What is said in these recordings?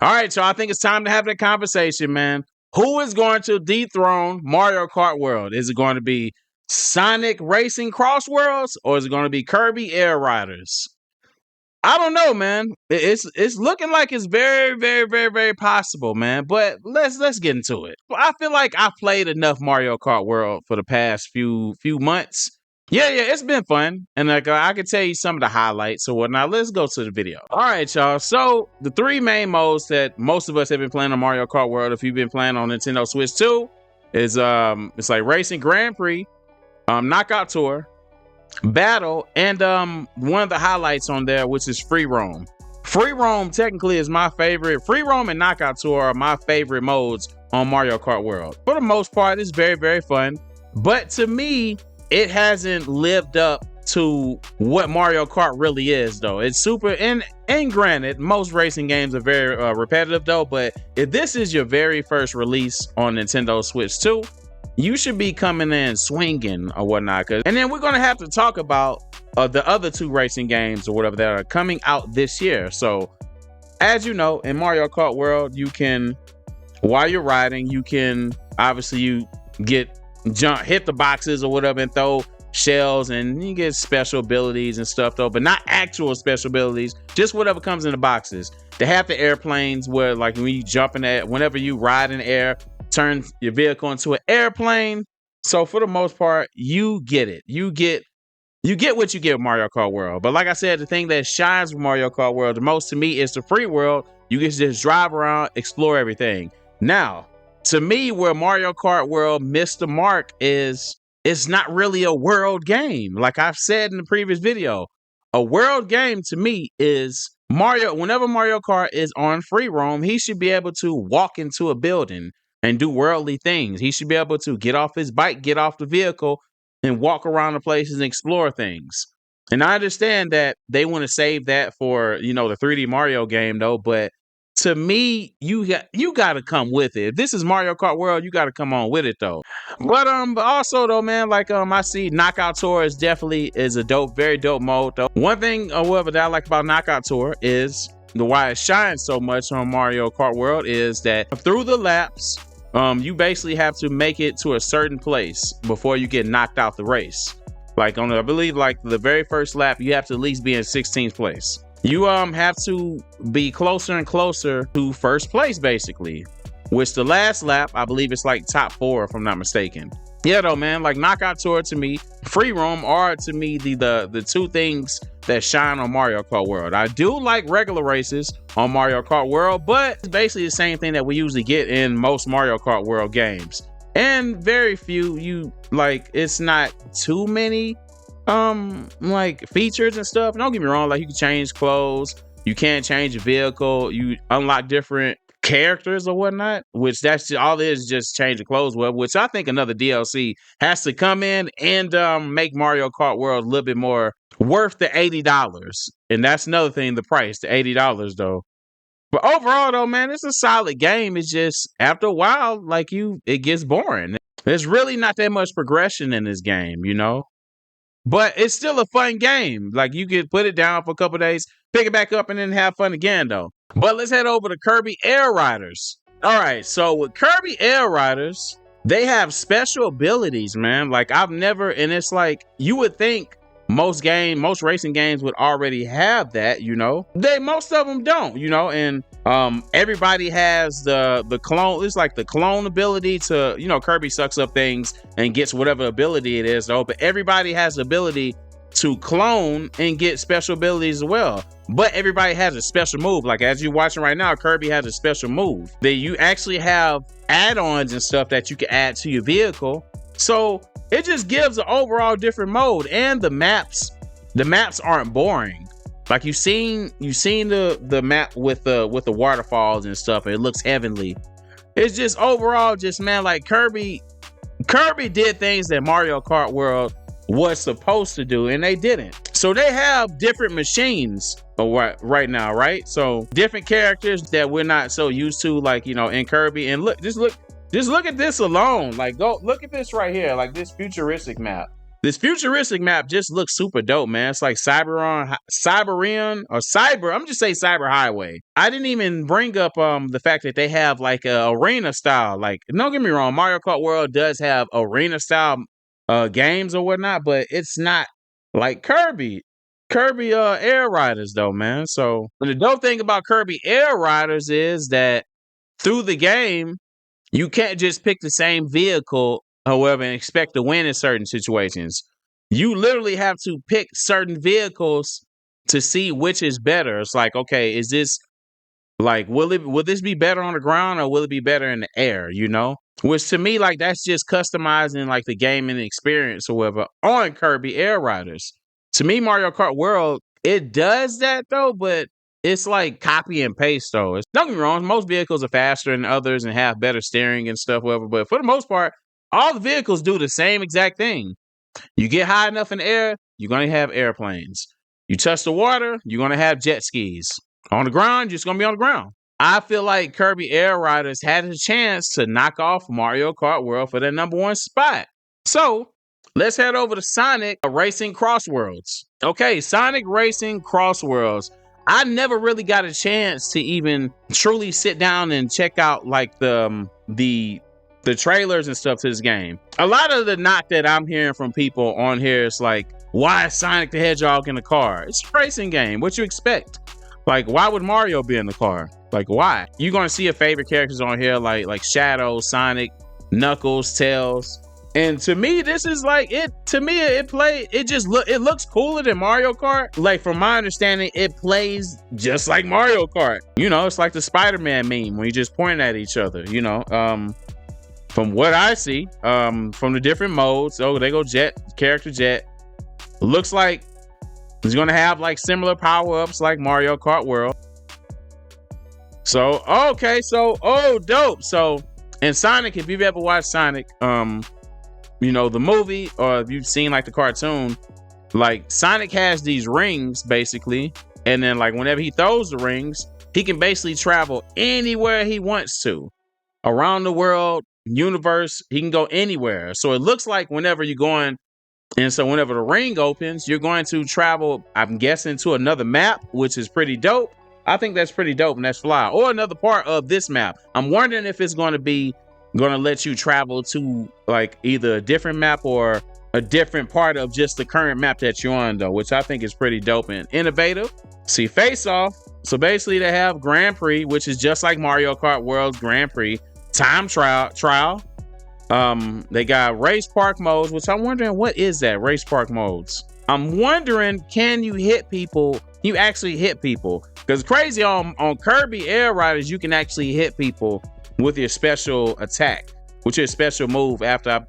All right, so I think it's time to have that conversation, man. Who is going to dethrone Mario Kart World? Is it going to be Sonic Racing CrossWorlds, or is it going to be Kirby Air Riders? I don't know, man. It's looking like it's very, very, very, very possible, man. But let's get into it. I feel like I've played enough Mario Kart World for the past few months. Yeah, it's been fun, and like I can tell you some of the highlights or whatnot. Let's go to the video. All right, y'all. So the three main modes that most of us have been playing on Mario Kart World, if you've been playing on Nintendo Switch 2, is it's like Racing Grand Prix, Knockout Tour, Battle, and one of the highlights on there, which is Free Roam. Free Roam technically is my favorite. Free Roam and Knockout Tour are my favorite modes on Mario Kart World. For the most part, it's very, very fun. But to me, it hasn't lived up to what Mario Kart really is, though. It's super, and granted, most racing games are very repetitive, though. But if this is your very first release on Nintendo Switch 2, you should be coming in swinging or whatnot. And then we're going to have to talk about the other two racing games or whatever that are coming out this year. So, as you know, in Mario Kart World, you can, while you're riding, you can, obviously, you hit the boxes or whatever and throw shells, and you get special abilities and stuff, though, but not actual special abilities, just whatever comes in the boxes. They have the airplanes where, like, when you jump in that, whenever you ride in the air, turn your vehicle into an airplane. So for the most part, you get it. You get what you get with Mario Kart World. But like I said, the thing that shines with Mario Kart World the most to me is the free world. You can just drive around, explore everything. Now, to me, where Mario Kart World missed the mark is it's not really a world game. Like I've said in the previous video, a world game to me is Mario. Whenever Mario Kart is on free roam, he should be able to walk into a building and do worldly things. He should be able to get off his bike, get off the vehicle, and walk around the places and explore things. And I understand that they want to save that for, the 3D Mario game, though. But to me, you got to come with it. If this is Mario Kart World, you got to come on with it, though. But also though, man, like I see Knockout Tour is a dope, very dope mode, though. One thing, however, that I like about Knockout Tour is why it shines so much on Mario Kart World is that through the laps, you basically have to make it to a certain place before you get knocked out the race. Like I believe like the very first lap, you have to at least be in 16th place. You have to be closer and closer to first place, basically. Which the last lap, I believe it's like top 4, if I'm not mistaken. Yeah, though, man, like Knockout Tour to me, free roam are to me the two things that shine on Mario Kart World. I do like regular races on Mario Kart World, but it's basically the same thing that we usually get in most Mario Kart World games. And very few, it's not too many like features and stuff. Don't get me wrong, like you can change clothes, you can't change your vehicle, you unlock different characters or whatnot, which that's just, all it is just change the clothes web, which I think another DLC has to come in and make Mario Kart World a little bit more worth the $80. And that's another thing, the price, the $80 though. But overall though, man, it's a solid game. It's just after a while, it gets boring. There's really not that much progression in this game, But it's still a fun game. Like you could put it down for a couple days, pick it back up, and then have fun again, though. But let's head over to Kirby Air Riders. All right, so with Kirby Air Riders, they have special abilities, man. Like and it's like you would think most racing games would already have that, Most of them don't, and everybody has the clone. It's like the clone ability to, Kirby sucks up things and gets whatever ability it is, though. But everybody has the ability to clone and get special abilities as well. But everybody has a special move. Like as you're watching right now, Kirby has a special move. That you actually have add-ons and stuff that you can add to your vehicle. So it just gives an overall different mode. And the maps aren't boring. Like you've seen the map with the waterfalls and stuff. And it looks heavenly. It's just overall, man, like Kirby did things that Mario Kart World was supposed to do, and they didn't. So they have different machines right now, right? So different characters that we're not so used to, like, in Kirby. And just look at this alone. Like, go look at this right here, like this futuristic map. This futuristic map just looks super dope, man. It's like Cyberion or Cyber. I'm just say Cyber Highway. I didn't even bring up the fact that they have like a arena style. Like, don't get me wrong, Mario Kart World does have arena style games or whatnot, but it's not like Kirby Air Riders though, man. So the dope thing about Kirby Air Riders is that through the game, you can't just pick the same vehicle, however, and expect to win in certain situations. You literally have to pick certain vehicles to see which is better. It's like, okay, is this like will this be better on the ground or will it be better in the air, you know? Which to me, like that's just customizing like the gaming experience or whatever on Kirby Air Riders. To me, Mario Kart World, it does that though, but it's like copy and paste though. Don't get me wrong, most vehicles are faster than others and have better steering and stuff, whatever. But for the most part, all the vehicles do the same exact thing. You get high enough in the air, you're gonna have airplanes. You touch the water, you're gonna have jet skis. On the ground, you're just gonna be on the ground. I feel like Kirby Air Riders had a chance to knock off Mario Kart World for that #1 spot. So let's head over to Sonic Racing CrossWorlds. Okay, Sonic Racing CrossWorlds. I never really got a chance to even truly sit down and check out like the trailers and stuff to this game. A lot of the knock that I'm hearing from people on here is like, why is Sonic the Hedgehog in the car? It's a racing game. What you expect? Like, why would Mario be in the car? Like, why? You're gonna see your favorite characters on here, like Shadow, Sonic, Knuckles, Tails. And to me, this is like it. To me, it looks cooler than Mario Kart. Like from my understanding, it plays just like Mario Kart. You know, it's like the Spider-Man meme when you just point at each other. You know, from what I see, from the different modes. Oh, they go character jet. Looks like it's gonna have like similar power-ups like Mario Kart World. So okay, dope. So in Sonic, if you've ever watched Sonic, you know, the movie, or if you've seen like the cartoon, like Sonic has these rings basically, and then like whenever he throws the rings, he can basically travel anywhere he wants to around the world, universe. He can go anywhere. So it looks like whenever you're going, and so whenever the ring opens, you're going to travel, I'm guessing, to another map, which is pretty dope. I think that's pretty dope, and that's fly. Or another part of this map. I'm wondering if it's going to let you travel to like either a different map or a different part of just the current map that you're on though, which I think is pretty dope and innovative. See, Face Off. So basically they have Grand Prix, which is just like Mario Kart World's Grand Prix. Time trial. They got race park modes, which I'm wondering what is that, race park modes. I'm wondering, can you hit people? You actually hit people. Because crazy on Kirby Air Riders, you can actually hit people with your special attack, with your special move after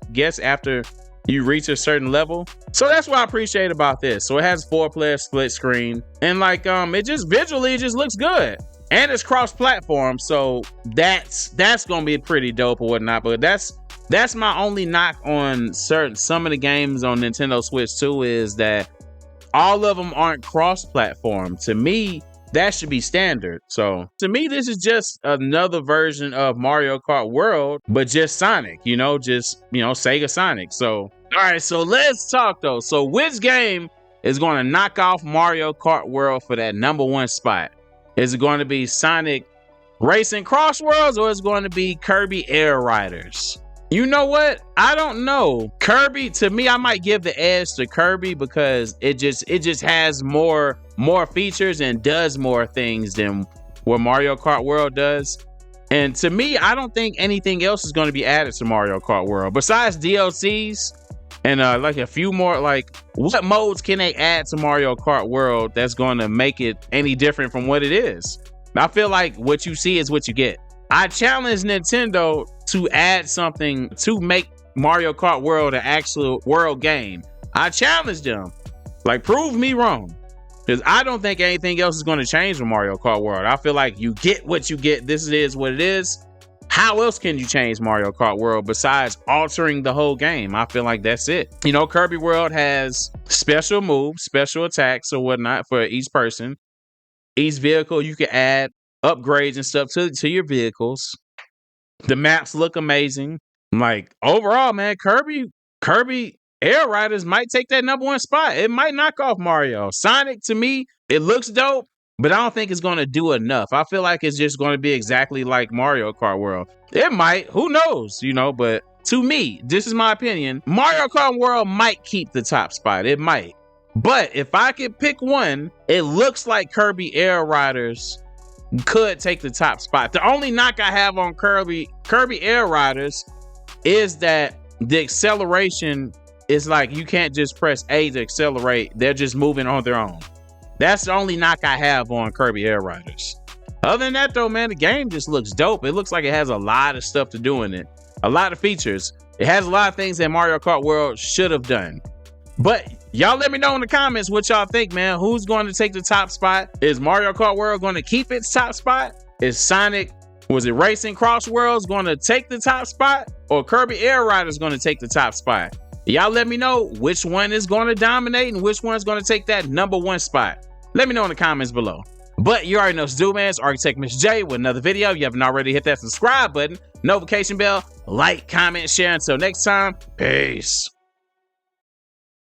you reach a certain level. So that's what I appreciate about this. So it has 4-player split screen, and like it just visually looks good, and it's cross-platform. So that's gonna be pretty dope or whatnot. But that's my only knock on some of the games on Nintendo Switch 2 is that all of them aren't cross-platform. To me, that should be standard. So to me, this is just another version of Mario Kart World, but just Sonic, Sega Sonic. So, all right, so let's talk though. So which game is going to knock off Mario Kart World for that #1 spot? Is it going to be Sonic Racing CrossWorlds, or is it going to be Kirby Air Riders? You know what? I don't know. Kirby, to me, I might give the edge to Kirby because it just has more features and does more things than what Mario Kart World does. And to me, I don't think anything else is going to be added to Mario Kart World besides DLCs and like a few more. Like, what modes can they add to Mario Kart World that's going to make it any different from what it is? I feel like what you see is what you get. I challenge Nintendo to add something to make Mario Kart World an actual world game. I challenge them. Like, prove me wrong. Because I don't think anything else is going to change with Mario Kart World. I feel like you get what you get. This is what it is. How else can you change Mario Kart World besides altering the whole game? I feel like that's it. You know, Kirby World has special moves, special attacks or whatnot for each person. Each vehicle, you can add upgrades and stuff to your vehicles. The maps look amazing. Like, overall, man, Kirby Air Riders might take that #1 spot. It might knock off Mario. Sonic, to me, it looks dope, but I don't think it's going to do enough. I feel like it's just going to be exactly like Mario Kart World. It might. Who knows? But to me, this is my opinion. Mario Kart World might keep the top spot. It might. But if I could pick one, it looks like Kirby Air Riders could take the top spot. The only knock I have on Kirby Air Riders is that the acceleration is like you can't just press A to accelerate. They're just moving on their own. That's the only knock I have on Kirby Air Riders. Other than that though, man, the game just looks dope. It looks like it has a lot of stuff to do in it. A lot of features. It has a lot of things that Mario Kart World should have done. But y'all let me know in the comments what y'all think, man. Who's going to take the top spot? Is Mario Kart World going to keep its top spot? Is Sonic, was it Racing CrossWorlds going to take the top spot? Or Kirby Air Riders going to take the top spot? Y'all let me know which one is going to dominate and which one is going to take that #1 spot. Let me know in the comments below. But you already know what's due, man. It's Architect Mr. J with another video. If you haven't already, hit that subscribe button, notification bell, like, comment, share. Until next time, peace.